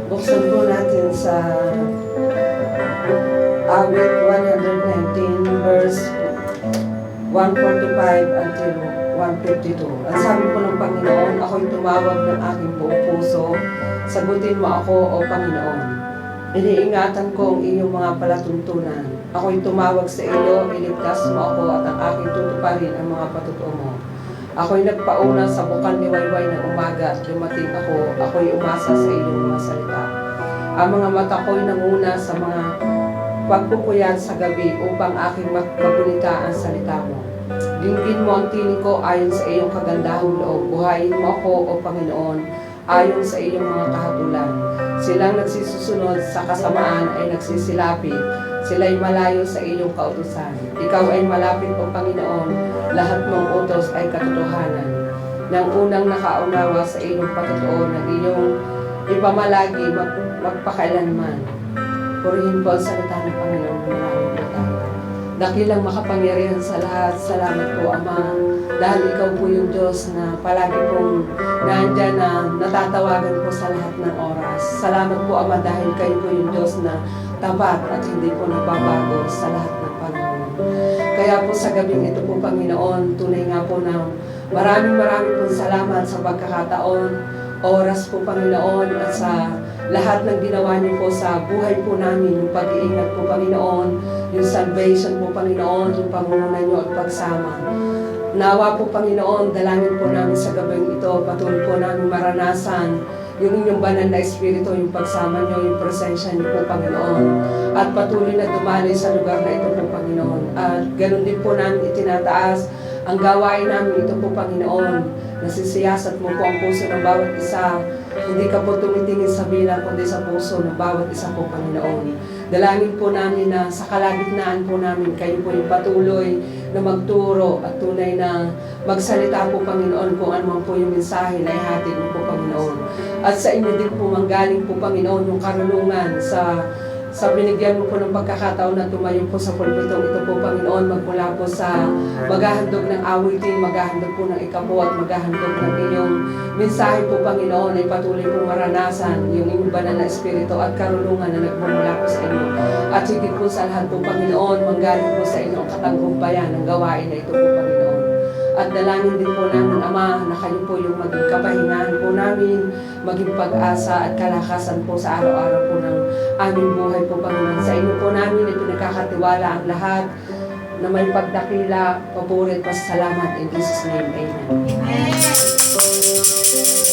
Buksan po natin sa awit 119 verse 145 until 152. Ang sabi po ng Panginoon, ako'y tumawag ng aking buong puso, sagutin mo ako, O Panginoon. Iniingatan ko ang iyong mga palatuntunan. Ako'y tumawag sa iyo, iligtas mo ako at ang aking tutuparin ang mga patutuo mo. Ako'y nagpauna sa bukal ni Wayway ng umaga at dumating ako, ako'y umasa sa iyong mga salita. Ang mga mata ko'y nanguna sa mga pagpupuyat sa gabi upang aking magunita ang salita mo. Dinggin mo ang tinig ko ayon sa iyong kagandahang loob. Buhayin mo ako, O Panginoon, ayon sa iyong mga kahatulan. Silang nagsisusunod sa kasamaan ay nagsisilapit. Sila'y malayo sa iyong kautusan. Ikaw ay malapit, O Panginoon, lahat mong utos ay katotohanan. Nang unang nakaunawa sa iyong patutuo ng iyong ipamalagi magpakailanman. Purihin po ang salita ng Panginoon. Maraming po tayo. Dakilang makapangyarihan sa lahat. Salamat po, Ama, dahil ikaw po yung Diyos na palagi pong nandyan na natatawagan po sa lahat ng oras. Salamat po, Ama, dahil kayo po yung Diyos na tapat at hindi po nagbabago sa lahat ng panahon. Kaya po sa gabing ito po, Panginoon, tunay nga po na maraming pong salamat sa pagkakataon, oras po, Panginoon, at sa lahat ng ginawa niyo po sa buhay po namin, yung pag-iingat po, Panginoon, yung salvation po, Panginoon, yung pangunguna niyo at pagsama. Nawa po, Panginoon, dalangin po namin sa gabing ito, patuloy po namin maranasan yung inyong banal na espiritu, yung pagsama niyo, yung presensya niyo po, Panginoon. At patuloy na dumali sa lugar na ito po, Panginoon. At ganun din po namin itinataas ang gawain namin ito po, Panginoon. Nasisiyasat mo po ang puso ng bawat isa. Hindi ka po tumitingin sa bilang, kundi sa puso ng bawat isa po, Panginoon. Dalangin po namin na sa kalagitnaan po namin, kayo po yung patuloy na magturo at tunay na magsalita po, Panginoon, kung ano man po yung mensahe na ihatid mo po, Panginoon. At sa inyo din po manggaling po, Panginoon, yung karunungan sa binigyan mo po ng pagkakataon na tumayo po sa pulpitong ito po, Panginoon, magmula po sa maghahandog ng awitin, maghahandog po ng ikapo at maghahandog ng inyong mensahe po, Panginoon, ay patuloy po maranasan yung inyong banal na espiritu at karunungan na nagmumula po sa inyo. At higit po sa lahat po, Panginoon, manggaling po sa inyo ang katanggumpayan ng gawain na ito po, Panginoon. At dalangin din po namin, Ama, na kayo po yung maging kapahingahan po namin, maging pag-asa at kalakasan po sa araw-araw po ng aming buhay po, Panginoon. Sa inyo po namin ipinagkakatiwala ang lahat na may pagdakila, paborit, pasasalamat. In Jesus' name, Amen. Amen.